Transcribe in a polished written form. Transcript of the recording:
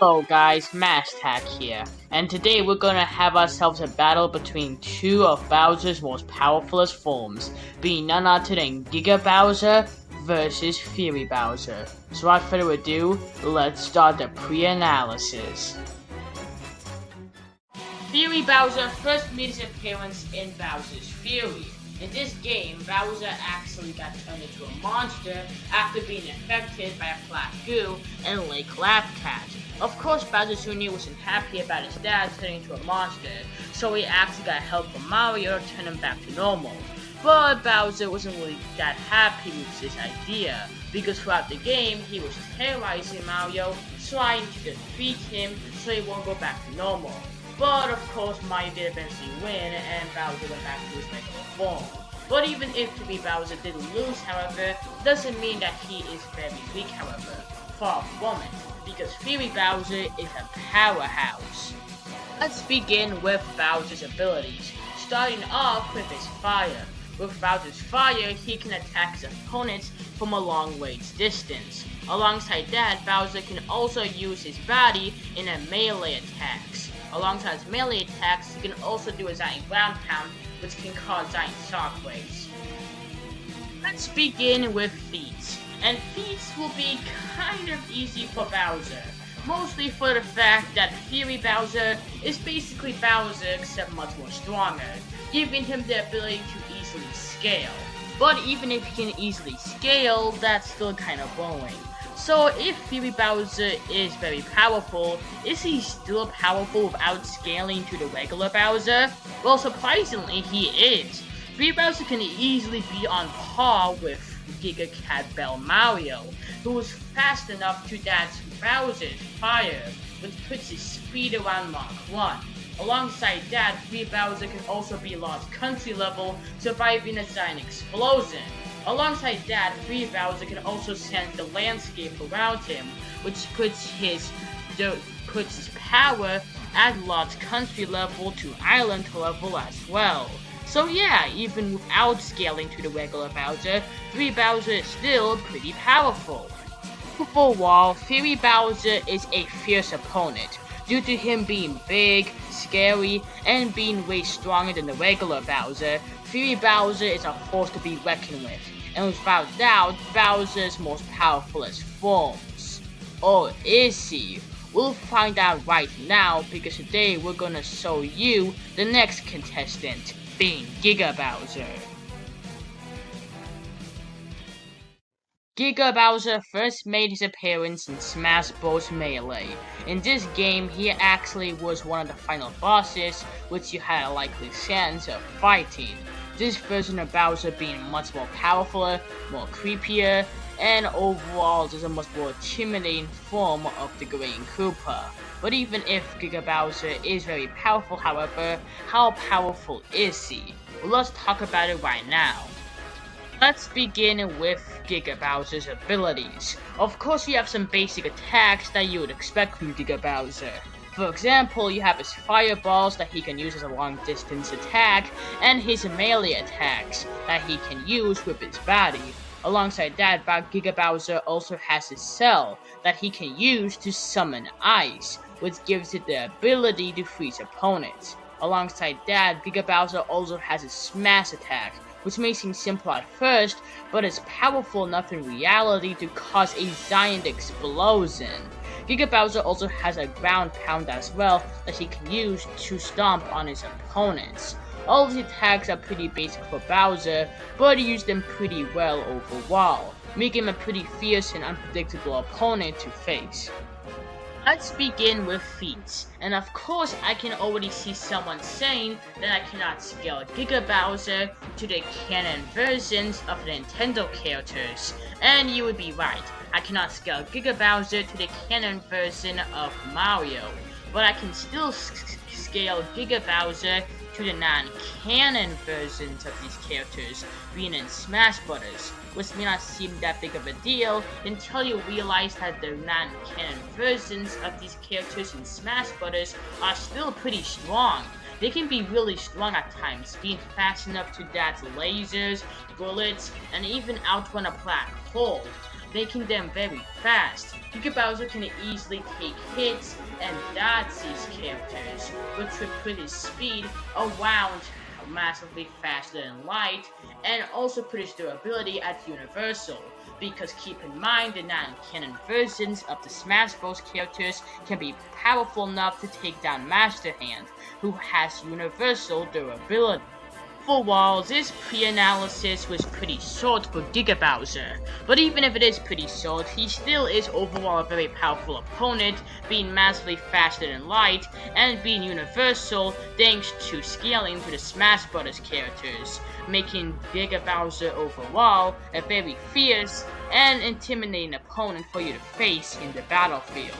Hello guys, Tack here, and today we're gonna have ourselves a battle between two of Bowser's most powerfulest forms, being none other than Gigabowser versus Fury Bowser. So without further ado, let's start the pre-analysis. Fury Bowser first made his appearance in Bowser's Fury. In this game, Bowser actually got turned into a monster after being infected by a black goo and Lake Lab Cat. Of course, Bowser Jr. wasn't happy about his dad turning into a monster, so he actually got help from Mario to turn him back to normal. But Bowser wasn't really that happy with this idea, because throughout the game, he was terrorizing Mario, trying to defeat him so he won't go back to normal. But of course, Mario did eventually win, and Bowser went back to his regular form. But even if Fury Bowser did lose, however, doesn't mean that he is very weak, however. Far from it, because Fury Bowser is a powerhouse. Let's begin with Bowser's abilities, starting off with his fire. With Bowser's fire, he can attack his opponents from a long range distance. Alongside that, Bowser can also use his body in a melee attacks. Alongside his melee attacks, he can also do a giant ground pound, which can cause giant shockwaves. Let's begin with Feats. And Feats will be kind of easy for Bowser. Mostly for the fact that Fury Bowser is basically Bowser except much more stronger, giving him the ability to easily scale. But even if he can easily scale, that's still kind of boring. So if Fury Bowser is very powerful, is he still powerful without scaling to the regular Bowser? Well, surprisingly, he is. Fury Bowser can easily be on par with Giga Cat Bell Mario, who is fast enough to dance Bowser's fire, which puts his speed around Mach 1. Alongside that, Fury Bowser can also be Lost Country level, surviving a giant explosion. Alongside that, Fury Bowser can also sense the landscape around him, which puts his power at Lost Country level to Island level as well. So yeah, even without scaling to the regular Bowser, Fury Bowser is still pretty powerful. Overall, Fury Bowser is a fierce opponent, due to him being big, scary, and being way stronger than the regular Bowser. Fury Bowser is a force to be reckoned with, and without doubt, Bowser's most powerfulest forms. Or is he? We'll find out right now, because today we're gonna show you the next contestant, being Gigabowser. Gigabowser first made his appearance in Smash Bros. Melee. In this game, he actually was one of the final bosses, which you had a likely chance of fighting. This version of Bowser being much more powerful, more creepier, and overall just a much more intimidating form of the Green Koopa. But even if Gigabowser is very powerful, however, how powerful is he? Well, let's talk about it right now. Let's begin with Gigabowser's abilities. Of course, you have some basic attacks that you would expect from Gigabowser. For example, you have his fireballs that he can use as a long distance attack, and his melee attacks that he can use with his body. Alongside that, Gigabowser also has his cell that he can use to summon ice, which gives it the ability to freeze opponents. Alongside that, Gigabowser also has his smash attack, which may seem simple at first, but is powerful enough in reality to cause a giant explosion. Gigabowser also has a ground pound as well that he can use to stomp on his opponents. All of the attacks are pretty basic for Bowser, but he used them pretty well overall, making him a pretty fierce and unpredictable opponent to face. Let's begin with Feats, and of course I can already see someone saying that I cannot scale Gigabowser to the canon versions of the Nintendo characters, and you would be right, I cannot scale Gigabowser to the canon version of Mario, but I can still scale Gigabowser to the non-canon versions of these characters, being in Smash Bros., which may not seem that big of a deal until you realize that the non-canon versions of these characters in Smash Bros. Are still pretty strong. They can be really strong at times, being fast enough to dodge lasers, bullets, and even outrun a black hole. making them very fast. Gigabowser can easily take hits and dodge these characters, which would put his speed around massively faster than light, and also put his durability at universal, because keep in mind the non-canon versions of the Smash Bros. Characters can be powerful enough to take down Master Hand, who has universal durability. Overall, this pre-analysis was pretty short for Gigabowser, but even if it is pretty short, he still is overall a very powerful opponent, being massively faster than light, and being universal thanks to scaling to the Smash Bros. Characters, making Gigabowser overall a very fierce and intimidating opponent for you to face in the battlefield.